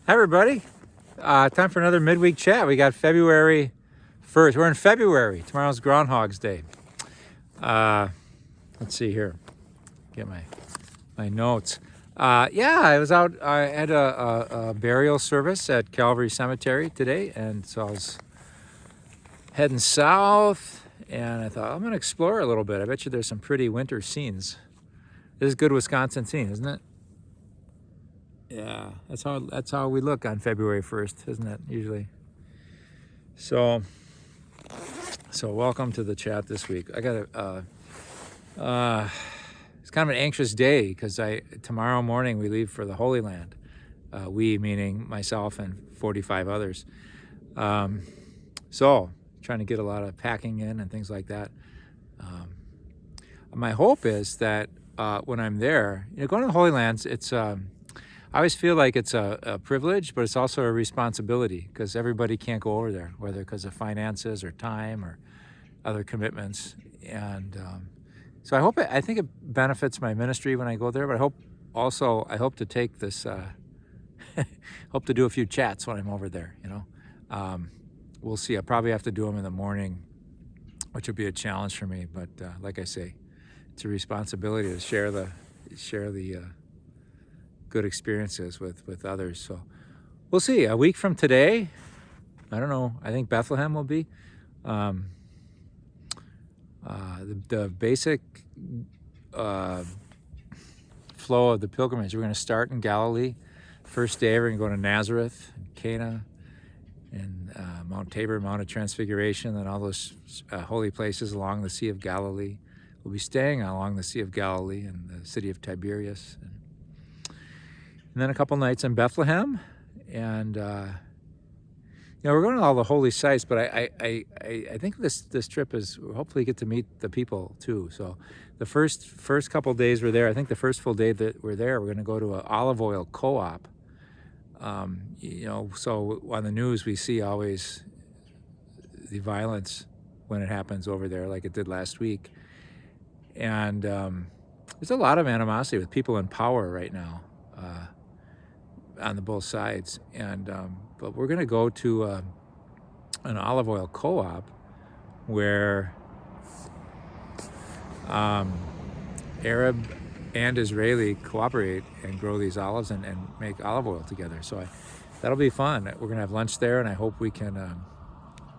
Hi, everybody. Time for another midweek chat. We got February 1st. We're in February. Tomorrow's Groundhog's Day. Let's see here. Get my notes. I was out. I had a burial service at Calvary Cemetery today, and so I was heading south, and I thought, I'm going to explore a little bit. I bet you there's some pretty winter scenes. This is good Wisconsin scene, isn't it? Yeah, that's how we look on February 1st, isn't it? Usually. So welcome to the chat this week. I got it's kind of an anxious day because tomorrow morning we leave for the Holy Land. We meaning myself and 45 others. So trying to get a lot of packing in and things like that. My hope is that when I'm there, going to the Holy Lands, it's I always feel like it's a privilege, but it's also a responsibility because everybody can't go over there, whether because of finances or time or other commitments. And so I think it benefits my ministry when I go there, but I hope to take this, hope to do a few chats when I'm over there, We'll see. I'll probably have to do them in the morning, which will be a challenge for me. But like I say, it's a responsibility to share the good experiences with others. So we'll see. A week from today, I don't know. I think Bethlehem will be. The basic flow of the pilgrimage. We're going to start in Galilee. First day, we're going to go to Nazareth, and Cana, and Mount Tabor, Mount of Transfiguration, and all those holy places along the Sea of Galilee. We'll be staying along the Sea of Galilee in the city of Tiberias. And then a couple nights in Bethlehem, and we're going to all the holy sites. But I think this trip is hopefully get to meet the people too. So the first couple days we're there. I think the first full day that we're there, we're going to go to an olive oil co-op. So on the news we see always the violence when it happens over there, like it did last week, and there's a lot of animosity with people in power right now. On the both sides, and but we're going to go to an olive oil co-op where Arab and Israeli cooperate and grow these olives and make olive oil together. So that'll be fun. We're going to have lunch there, and I hope we can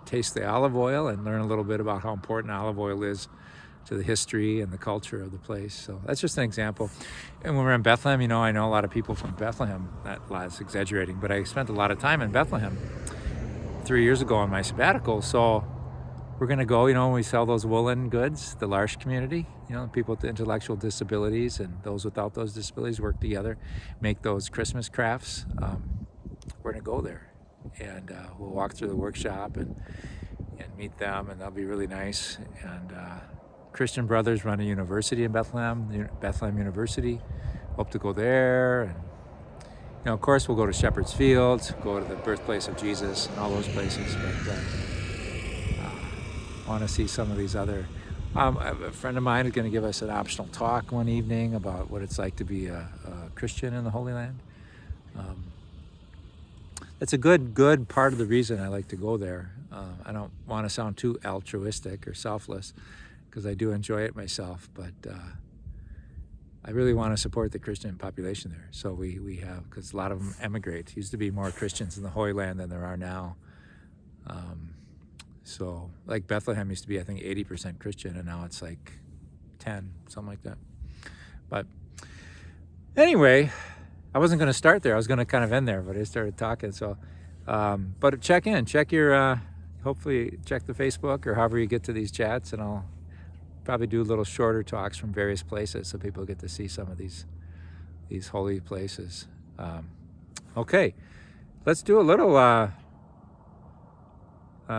taste the olive oil and learn a little bit about how important olive oil is to the history and the culture of the place. So that's just an example. And when we're in Bethlehem, I know a lot of people from Bethlehem. That is exaggerating, but I spent a lot of time in Bethlehem 3 years ago on my sabbatical. So we're going to go, when we sell those woolen goods, the L'Arche community, people with intellectual disabilities and those without those disabilities work together, make those Christmas crafts. We're going to go there, and we'll walk through the workshop and meet them, and that'll be really nice. And Christian brothers run a university in Bethlehem University. Hope to go there. And, of course, we'll go to Shepherd's Field, go to the birthplace of Jesus and all those places. But I want to see some of these other. A friend of mine is going to give us an optional talk one evening about what it's like to be a Christian in the Holy Land. That's a good part of the reason I like to go there. I don't want to sound too altruistic or selfless, because I do enjoy it myself, but I really want to support the Christian population there. So we have, because a lot of them emigrate. Used to be more Christians in the Holy Land than there are now. So like Bethlehem used to be, I think, 80% Christian, and now it's like 10, something like that. But anyway, I wasn't going to start there. I was going to kind of end there, but I started talking. So, but check your, hopefully check the Facebook or however you get to these chats, and I'll probably do little shorter talks from various places so people get to see some of these holy places. Okay, let's do a little. You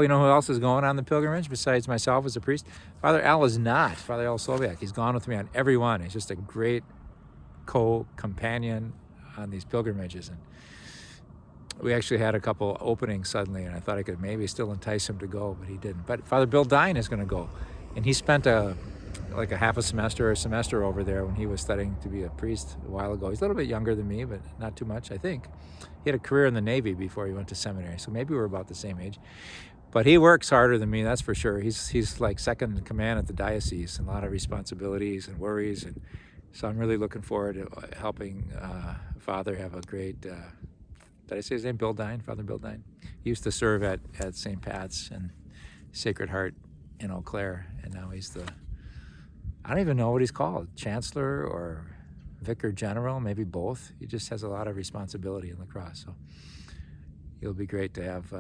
know who else is going on the pilgrimage besides myself as a priest? Father Al is not. Father Al Soviak. He's gone with me on every one. He's just a great co-companion on these pilgrimages, and we actually had a couple openings suddenly, and I thought I could maybe still entice him to go, but he didn't. But Father Bill Dine is going to go, and he spent like a half a semester or a semester over there when he was studying to be a priest a while ago. He's a little bit younger than me, but not too much, I think. He had a career in the Navy before he went to seminary, so maybe we're about the same age. But he works harder than me, that's for sure. He's like second in command at the diocese, and a lot of responsibilities and worries, and so I'm really looking forward to helping Father have a great. Did I say his name? Bill Dine, Father Bill Dine. He used to serve at St. Pat's and Sacred Heart in Eau Claire, and now he's the, I don't even know what he's called, Chancellor or Vicar General, maybe both. He just has a lot of responsibility in La Crosse, so it'll be great to have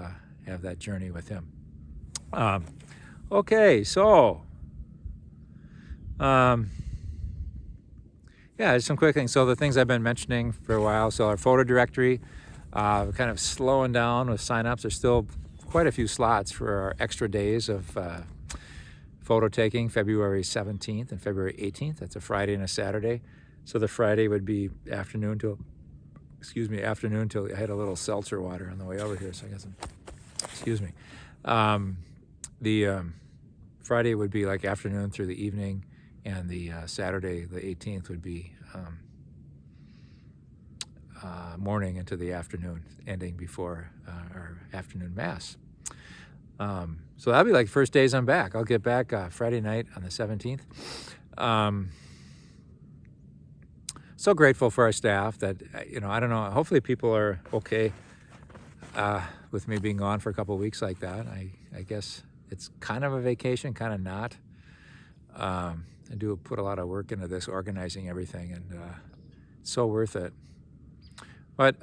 that journey with him. Okay, so yeah, just some quick things. So the things I've been mentioning for a while. So our photo directory, kind of slowing down with signups. There's still quite a few slots for our extra days of photo taking, February 17th and February 18th. That's a Friday and a Saturday. So the Friday would be afternoon till I had a little seltzer water on the way over here, so I got some, excuse me. The Friday would be like afternoon through the evening, and the Saturday, the 18th, would be morning into the afternoon, ending before our afternoon Mass. So that'll be like first days I'm back. I'll get back Friday night on the 17th. So grateful for our staff that, I don't know, hopefully people are okay with me being gone for a couple of weeks like that. I guess it's kind of a vacation, kind of not. I do put a lot of work into this, organizing everything, and it's so worth it. But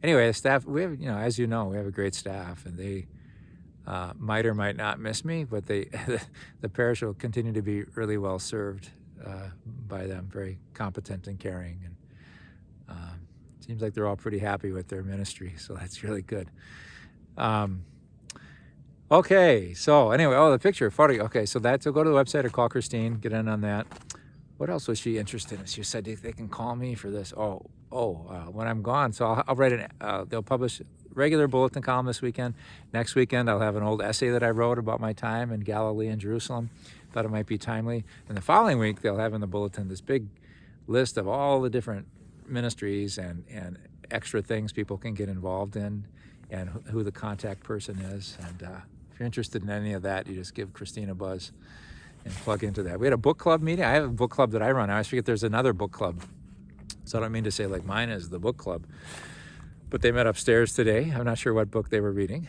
anyway, the staff, we have, as you know, we have a great staff, and they might or might not miss me, but the parish will continue to be really well served by them, very competent and caring, and seems like they're all pretty happy with their ministry, so that's really good. Okay, so anyway, the picture, photo. Okay, so so go to the website or call Christine, get in on that. What else was she interested in? She said they can call me for this. When I'm gone, so I'll write they'll publish regular bulletin column this weekend. Next weekend, I'll have an old essay that I wrote about my time in Galilee and Jerusalem. Thought it might be timely. And the following week, they'll have in the bulletin this big list of all the different ministries and extra things people can get involved in, and who the contact person is. And if you're interested in any of that, you just give Christine a buzz and plug into that. We had a book club meeting. I have a book club that I run. I always forget there's another book club. So I don't mean to say like mine is the book club. But they met upstairs today. I'm not sure what book they were reading,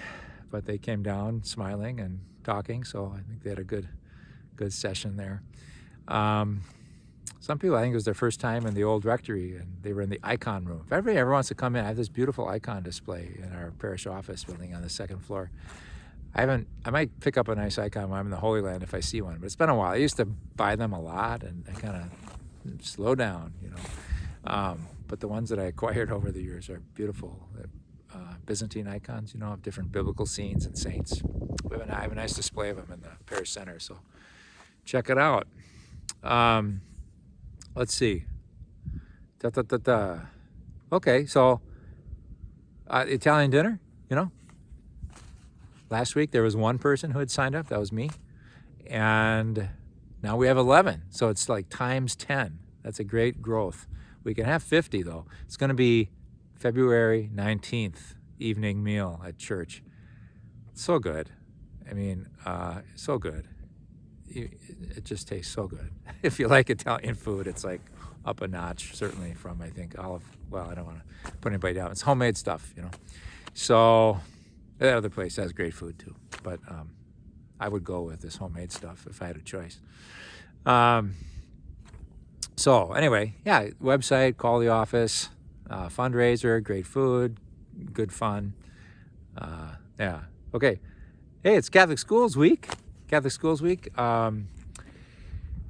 but they came down smiling and talking. So I think they had a good session there. Some people, I think it was their first time in the old rectory, and they were in the icon room. If everybody ever wants to come in, I have this beautiful icon display in our parish office building on the second floor. I might pick up a nice icon when I'm in the Holy Land if I see one, but it's been a while. I used to buy them a lot, and I kind of slow down, but the ones that I acquired over the years are beautiful. Byzantine icons, of different biblical scenes and saints. I have a nice display of them in the parish center, so check it out. Let's see. Okay, so Italian dinner, Last week there was one person who had signed up. That was me. And now we have 11. So it's like times 10. That's a great growth. We can have 50 though. It's going to be February 19th evening meal at church. So good. I mean, so good. It just tastes so good. If you like Italian food, it's like up a notch, certainly from, I think, I don't want to put anybody down. It's homemade stuff, So that other place has great food too. But I would go with this homemade stuff if I had a choice. So anyway, yeah, website, call the office, fundraiser, great food, good fun. Yeah, okay. Hey, it's Catholic Schools Week.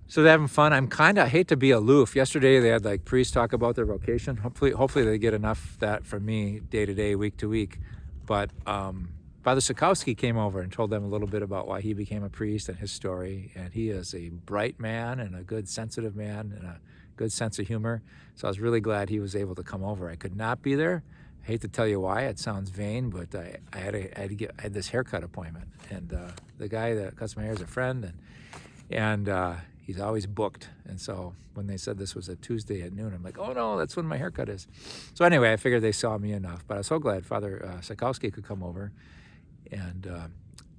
So they're having fun. I hate to be aloof. Yesterday they had like priests talk about their vocation. Hopefully they get enough of that from me day to day, week to week. But Father Sikowski came over and told them a little bit about why he became a priest and his story. And he is a bright man and a good, sensitive man and a good sense of humor. So I was really glad he was able to come over. I could not be there. I hate to tell you why. It sounds vain, but I had this haircut appointment. And the guy that cuts my hair is a friend. And And he's always booked. And so when they said this was a Tuesday at noon, I'm like, oh no, that's when my haircut is. So anyway, I figured they saw me enough. But I was so glad Father Sikowski could come over. And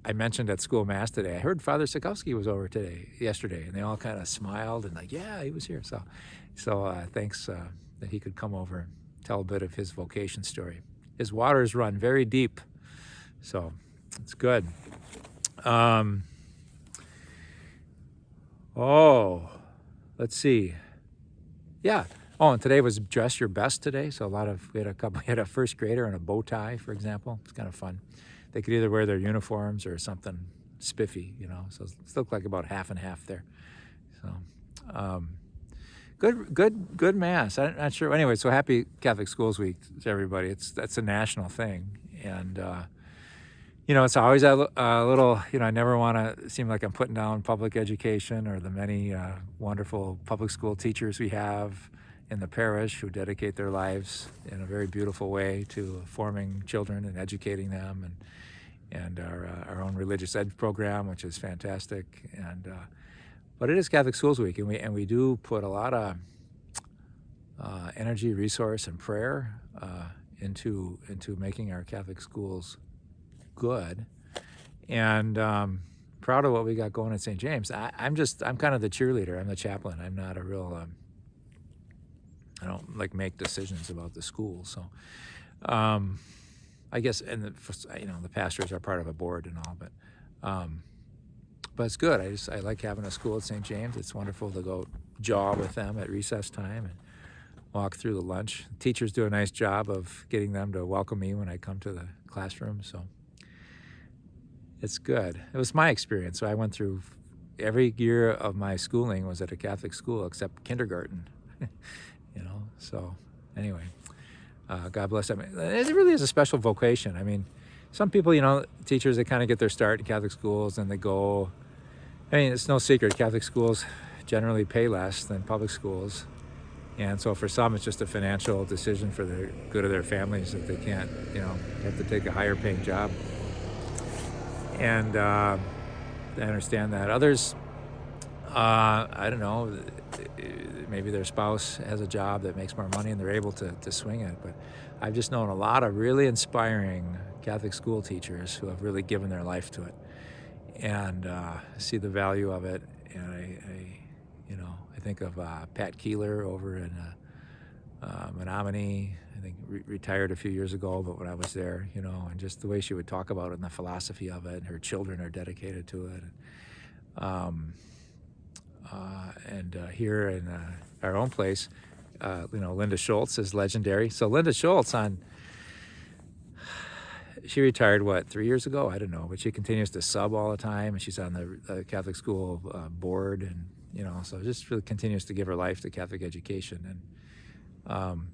I mentioned at school mass today, I heard Father Sikowski was over yesterday, and they all kind of smiled and like, yeah, he was here. So thanks that he could come over and tell a bit of his vocation story. His waters run very deep, so it's good. Let's see. Yeah. Oh, and today was dress your best today. So we had a first grader in a bow tie, for example. It's kind of fun. They could either wear their uniforms or something spiffy, so it looked like about half and half there. So, good mass. I'm not sure. Anyway, so happy Catholic Schools Week to everybody. That's a national thing, and it's always a little. I never want to seem like I'm putting down public education or the many wonderful public school teachers we have in the parish who dedicate their lives in a very beautiful way to forming children and educating them, and our own religious ed program, which is fantastic. And but it is Catholic Schools Week, and we do put a lot of energy, resource, and prayer into making our Catholic schools good. And proud of what we got going at St. James. I'm kind of the cheerleader. I'm the chaplain. I'm not a real. I don't make decisions about the school. So, I guess, and the pastors are part of a board and all, but it's good. I like having a school at St. James. It's wonderful to go jaw with them at recess time and walk through the lunch. Teachers do a nice job of getting them to welcome me when I come to the classroom. So it's good. It was my experience. So I went through every year of my schooling was at a Catholic school except kindergarten. So anyway, God bless them. It really is a special vocation. I mean, some people, teachers, they kind of get their start in Catholic schools and they go, it's no secret, Catholic schools generally pay less than public schools. And so for some, it's just a financial decision for the good of their families that they can't, have to take a higher paying job. And I understand that. Others, I don't know, maybe their spouse has a job that makes more money and they're able to swing it. But I've just known a lot of really inspiring Catholic school teachers who have really given their life to it and see the value of it. And I think of Pat Keeler over in Menominee. I think retired a few years ago, but when I was there, and just the way she would talk about it and the philosophy of it, and her children are dedicated to it. And here in our own place, Linda Schultz is legendary. So Linda Schultz she retired, 3 years ago? I don't know, but she continues to sub all the time, and she's on the Catholic school board, and, so just really continues to give her life to Catholic education. And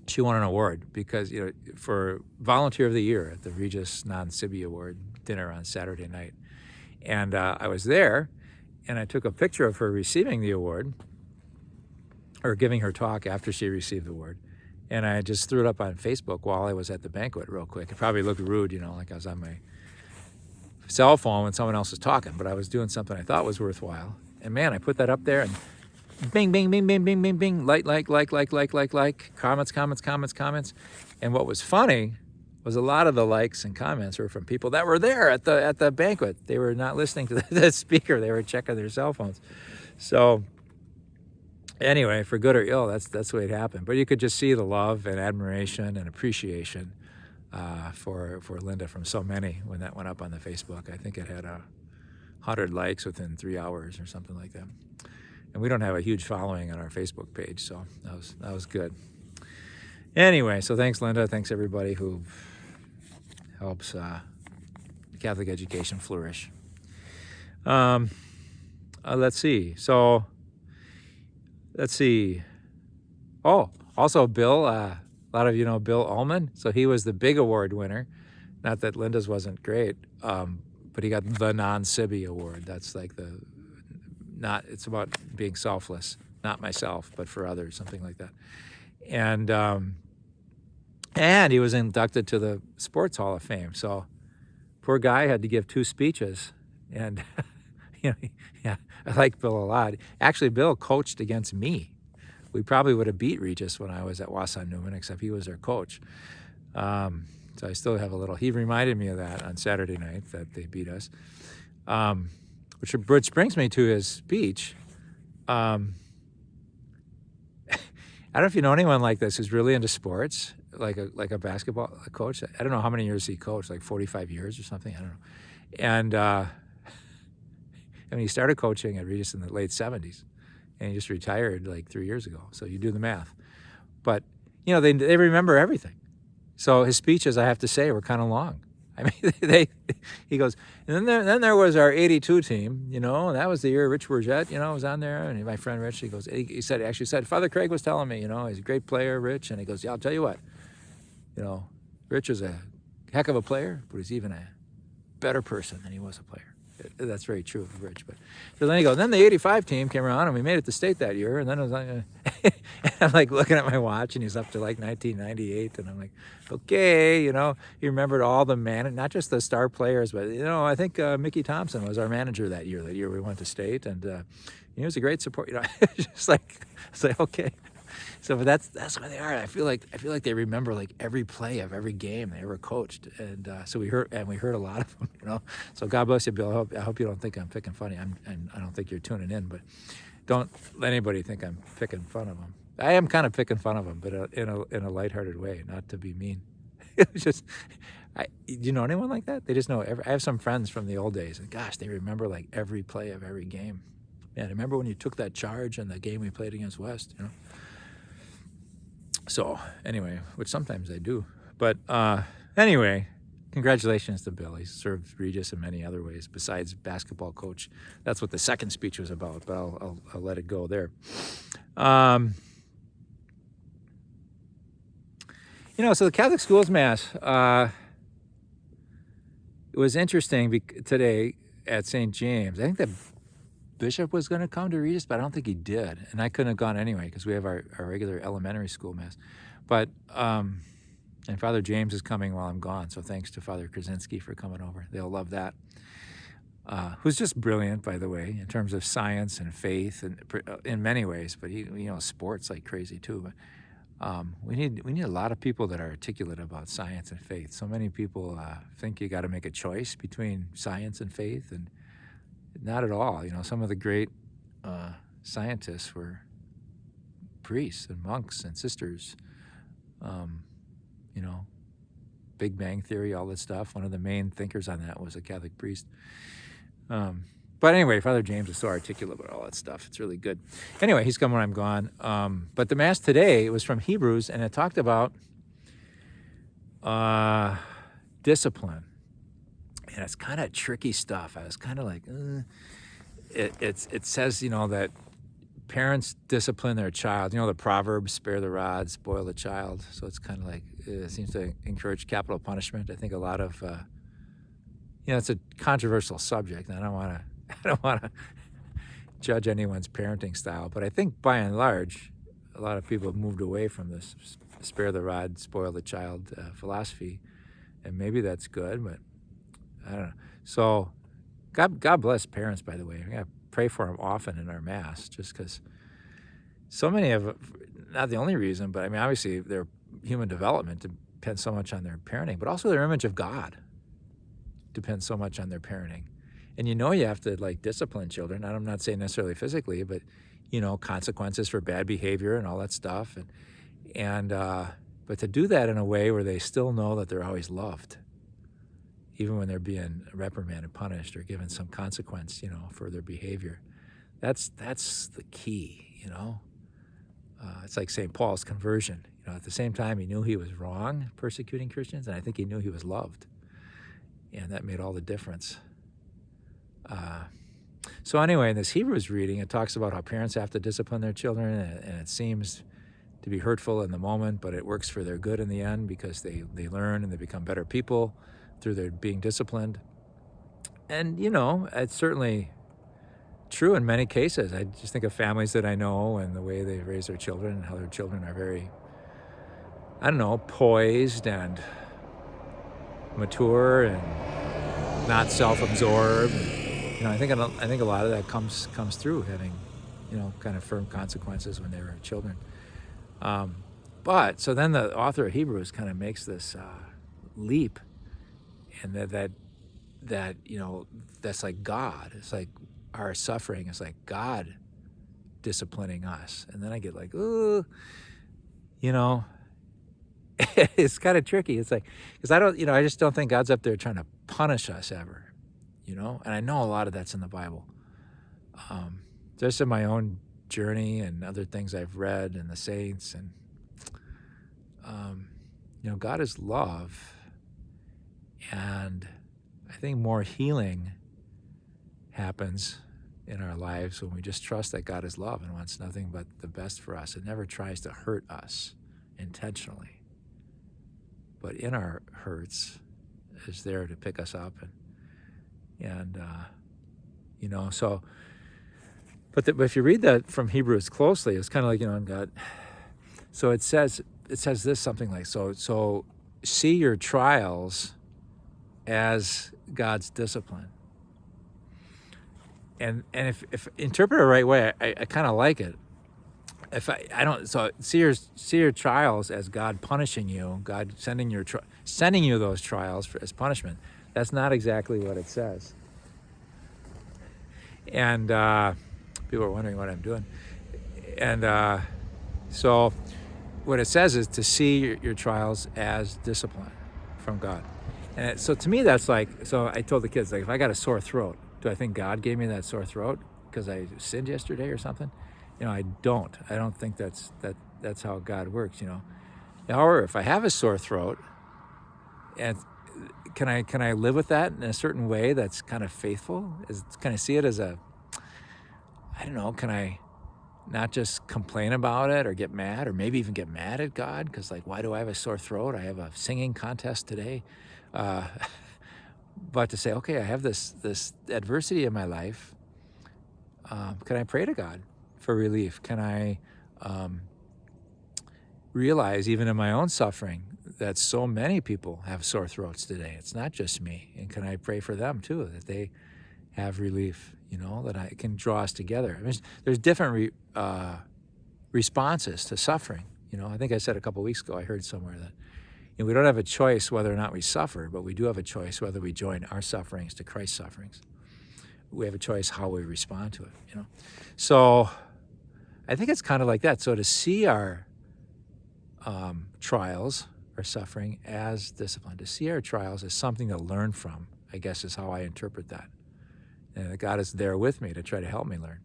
she won an award because, for Volunteer of the Year at the Regis Non Sibi Award dinner on Saturday night. And I was there, and I took a picture of her receiving the award, or giving her talk after she received the award. And I just threw it up on Facebook while I was at the banquet real quick. It probably looked rude, like I was on my cell phone when someone else was talking, but I was doing something I thought was worthwhile. And man, I put that up there and bing, bing, bing, bing, bing, bing, bing, like, comments. And what was funny was a lot of the likes and comments were from people that were there at the banquet. They were not listening to the speaker. They were checking their cell phones. So anyway, for good or ill, that's the way it happened. But you could just see the love and admiration and appreciation for Linda from so many when that went up on the Facebook. I think it had 100 likes within 3 hours or something like that. And we don't have a huge following on our Facebook page, so that was good. Anyway, so thanks, Linda. Thanks everybody who helps Catholic education flourish. Let's see. Oh, also Bill. A lot of you know Bill Ullman. So he was the big award winner. Not that Linda's wasn't great, but he got the non-Sibi award. That's like it's about being selfless, not myself, but for others, something like that. And he was inducted to the Sports Hall of Fame. So poor guy had to give 2 speeches, and You know, yeah, I like Bill a lot. Actually, Bill coached against me. We probably would have beat Regis when I was at Wausau Newman, except he was their coach. So I still have a little. He reminded me of that on Saturday night that they beat us. Which brings me to his speech. I don't know if you know anyone like this who's really into sports, like a basketball coach. I don't know how many years he coached, like 45 years or something. I don't know. And I mean, he started coaching at Regis in the late 70s, and he just retired like 3 years ago. So you do the math. But, you know, they remember everything. So his speeches, I have to say, were kind of long. I mean, he goes, and then there was our 82 team, you know, and that was the year Rich Bourget, you know, was on there. And my friend Rich, he goes, he actually said, Father Craig was telling me, you know, he's a great player, Rich. And he goes, yeah, I'll tell you what, you know, Rich is a heck of a player, but he's even a better person than he was a player. That's very true of Rich. But so then he goes, then the 85 team came around and we made it to state that year. And then it was like, and I'm like looking at my watch and he's up to like 1998. And I'm like, okay, you know, he remembered all the not just the star players, but, you know, I think Mickey Thompson was our manager that year we went to state. And he was a great support, you know, just like, it's like, okay. So, but that's where they are. I feel like they remember like every play of every game they ever coached, and so we heard a lot of them, you know. So God bless you, Bill. I hope you don't think I'm picking funny. I don't think you're tuning in, but don't let anybody think I'm picking fun of them. I am kind of picking fun of them, but in a lighthearted way, not to be mean. It's just, do you know anyone like that? They just know. I have some friends from the old days, and gosh, they remember like every play of every game. Yeah, I remember when you took that charge in the game we played against West, you know. So anyway, which sometimes I do. But anyway, congratulations to Bill. He's served Regis in many other ways besides basketball coach. That's what the second speech was about, but I'll let it go there. You know, so the Catholic Schools Mass, it was interesting today at St. James. I think the bishop was going to come to Regis, but I don't think he did. And I couldn't have gone anyway because we have our regular elementary school Mass. But, and Father James is coming while I'm gone. So thanks to Father Krasinski for coming over. They'll love that. Who's just brilliant, by the way, in terms of science and faith and in many ways. But he, you know, sports like crazy too. But we need a lot of people that are articulate about science and faith. So many people think you got to make a choice between science and faith, and not at all. You know, some of the great scientists were priests and monks and sisters. You know, Big Bang Theory, all that stuff. One of the main thinkers on that was a Catholic priest. But anyway, Father James is so articulate about all that stuff. It's really good. Anyway, he's coming when I'm gone. But the Mass today was from Hebrews, and it talked about discipline. And it's kind of tricky stuff. I was kind of like, it says, you know, that parents discipline their child. You know, the proverb, spare the rod, spoil the child. So it's kind of like, it seems to encourage capital punishment. I think a lot of, you know, it's a controversial subject. And I don't want to judge anyone's parenting style. But I think by and large, a lot of people have moved away from this spare the rod, spoil the child philosophy. And maybe that's good, but I don't know. So God bless parents, by the way. We got to pray for them often in our Mass, just because so many of, not the only reason, but I mean, obviously their human development depends so much on their parenting, but also their image of God depends so much on their parenting. And you know you have to like discipline children. I'm not saying necessarily physically, but you know, consequences for bad behavior and all that stuff. And but to do that in a way where they still know that they're always loved, even when they're being reprimanded, punished, or given some consequence, you know, for their behavior. That's the key, you know. It's like St. Paul's conversion. You know, at the same time, he knew he was wrong persecuting Christians, and I think he knew he was loved. And that made all the difference. So anyway, in this Hebrews reading, it talks about how parents have to discipline their children, and it seems to be hurtful in the moment, but it works for their good in the end because they learn and they become better people through their being disciplined. And, you know, it's certainly true in many cases. I just think of families that I know and the way they raise their children and how their children are very, I don't know, poised and mature and not self-absorbed. I think a lot of that comes through having, kind of firm consequences when they were children. But so then the author of Hebrews kind of makes this leap, and that that's like God. It's like our suffering is like God disciplining us, and then I get like, ooh, it's kind of tricky. It's like, because I just don't think God's up there trying to punish us ever, and I know a lot of that's in the Bible. Just in my own journey and other things I've read and the saints, and God is love, and I think more healing happens in our lives when we just trust that God is love and wants nothing but the best for us. It never tries to hurt us intentionally, but in our hurts is there to pick us up, and so. But if you read that from Hebrews closely, it's kind of like, God. So it says this, something like, so see your trials as God's discipline. And if interpret it the right way, I kind of like it. If I don't, so see your trials as God punishing you, God sending you those trials as punishment. That's not exactly what it says. And people are wondering what I'm doing. And so what it says is to see your trials as discipline from God. And so to me, that's like, so I told the kids, like, if I got a sore throat, do I think God gave me that sore throat because I sinned yesterday or something? I don't. I don't think that's how God works, However, if I have a sore throat, and can I live with that in a certain way that's kind of faithful? Can I see it as I don't know, can I not just complain about it or get mad, or maybe even get mad at God? Because, like, why do I have a sore throat? I have a singing contest today. But to say, okay, I have this adversity in my life. Can I pray to God for relief? Can I realize, even in my own suffering, that so many people have sore throats today? It's not just me. And can I pray for them too, that they have relief, that I can draw us together? I mean, there's different responses to suffering. I think I said a couple of weeks ago, I heard somewhere that we don't have a choice whether or not we suffer, but we do have a choice whether we join our sufferings to Christ's sufferings. We have a choice how we respond to it, So I think it's kind of like that. So to see our trials, our suffering, as discipline, to see our trials as something to learn from, I guess is how I interpret that. And that God is there with me to try to help me learn.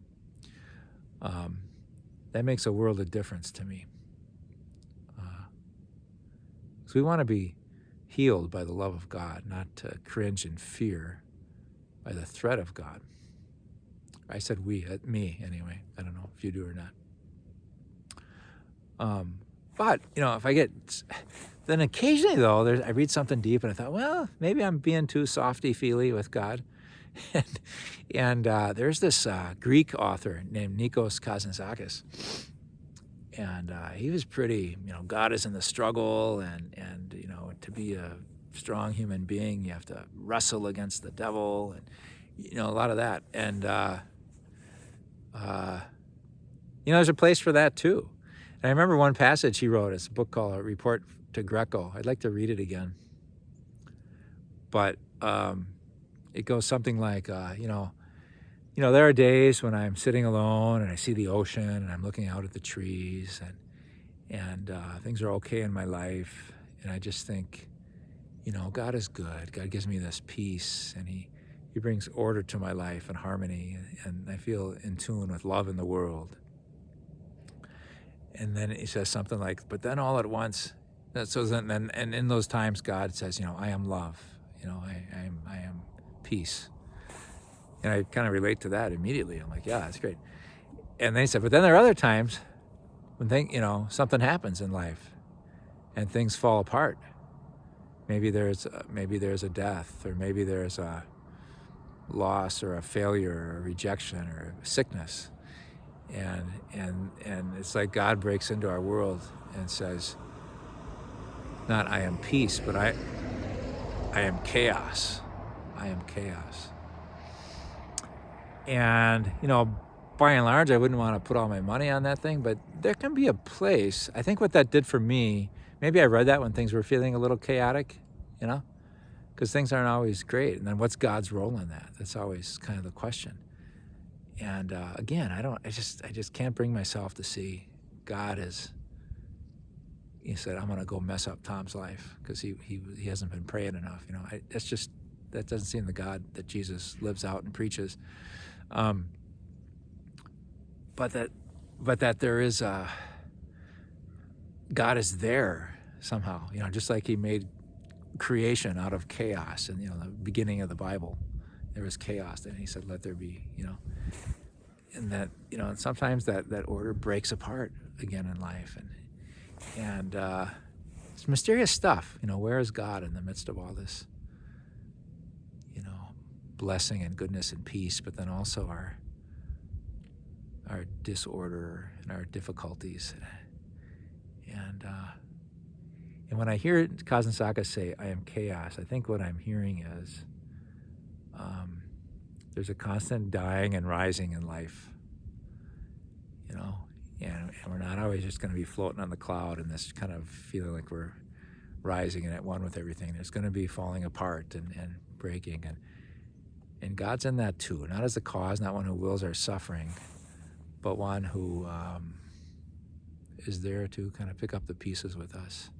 That makes a world of difference to me. So we want to be healed by the love of God, not to cringe in fear by the threat of God. I said we, me anyway. I don't know if you do or not. But, if I get, then occasionally though, I read something deep and I thought, well, maybe I'm being too softy-feely with God. and there's this Greek author named Nikos Kazantzakis. And he was pretty, God is in the struggle, and to be a strong human being, you have to wrestle against the devil, and, a lot of that. And, there's a place for that too. And I remember one passage he wrote, it's a book called A Report to Greco. I'd like to read it again. But it goes something like, there are days when I'm sitting alone and I see the ocean and I'm looking out at the trees, and things are okay in my life, and I just think, God is good. God gives me this peace, and He brings order to my life and harmony, and I feel in tune with love in the world. And then he says something like, but then all at once, and in those times God says, I am love, I am peace. And I kind of relate to that immediately. I'm like, yeah, that's great. And then he said, but then there are other times when something happens in life and things fall apart. Maybe there's a death, or maybe there's a loss or a failure or a rejection or a sickness. And it's like God breaks into our world and says, not I am peace, but I am chaos. I am chaos. And, by and large, I wouldn't want to put all my money on that thing, but there can be a place. I think what that did for me, maybe I read that when things were feeling a little chaotic, because things aren't always great. And then what's God's role in that? That's always kind of the question. And again, I just can't bring myself to see God as, he said, I'm going to go mess up Tom's life because he hasn't been praying enough. That doesn't seem the God that Jesus lives out and preaches. But that there is God is there somehow, just like he made creation out of chaos. And, the beginning of the Bible, there was chaos. And he said, let there be, and that, and sometimes that order breaks apart again in life. And it's mysterious stuff, where is God in the midst of all this, blessing and goodness and peace, but then also our disorder and our difficulties. And when I hear Kazensaka say, I am chaos, I think what I'm hearing is there's a constant dying and rising in life, and we're not always just going to be floating on the cloud and this kind of feeling like we're rising and at one with everything. There's going to be falling apart and breaking, and God's in that too, not as the cause, not one who wills our suffering, but one who is there to kind of pick up the pieces with us.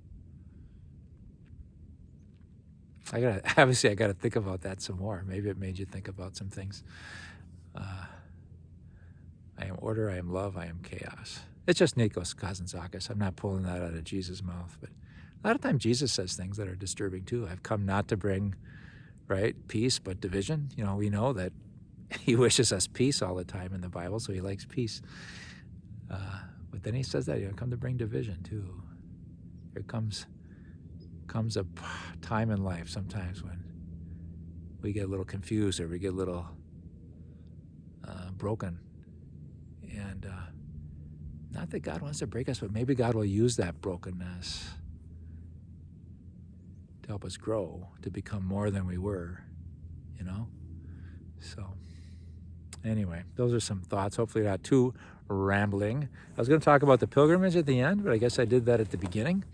I gotta think about that some more. Maybe it made you think about some things. I am order, I am love, I am chaos. It's just Nikos Kazantzakis. I'm not pulling that out of Jesus' mouth, but a lot of times Jesus says things that are disturbing too. I've come not to bring, peace, but division. We know that he wishes us peace all the time in the Bible, so he likes peace. But then he says that, come to bring division too. There comes a time in life sometimes when we get a little confused or we get a little broken. And not that God wants to break us, but maybe God will use that brokenness to help us grow, to become more than we were, So anyway, those are some thoughts. Hopefully not too rambling. I was going to talk about the pilgrimage at the end, but I guess I did that at the beginning.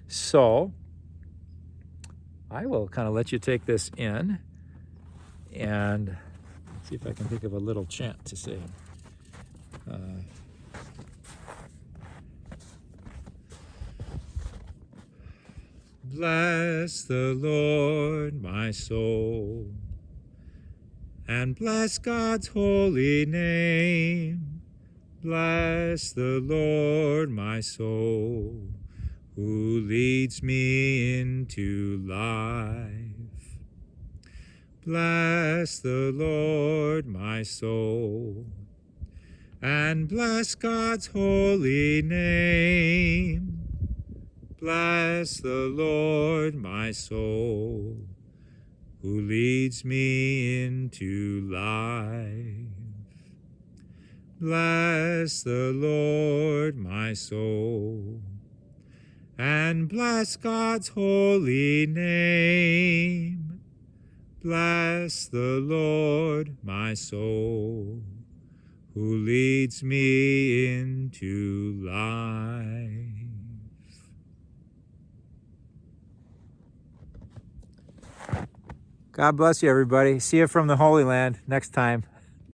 So I will kind of let you take this in and see if I can think of a little chant to say. Bless the Lord, my soul, and bless God's holy name. Bless the Lord, my soul, who leads me into life. Bless the Lord, my soul, and bless God's holy name. Bless the Lord, my soul, who leads me into life. Bless the Lord, my soul, and bless God's holy name. Bless the Lord, my soul, who leads me into life. God bless you, everybody. See you from the Holy Land next time.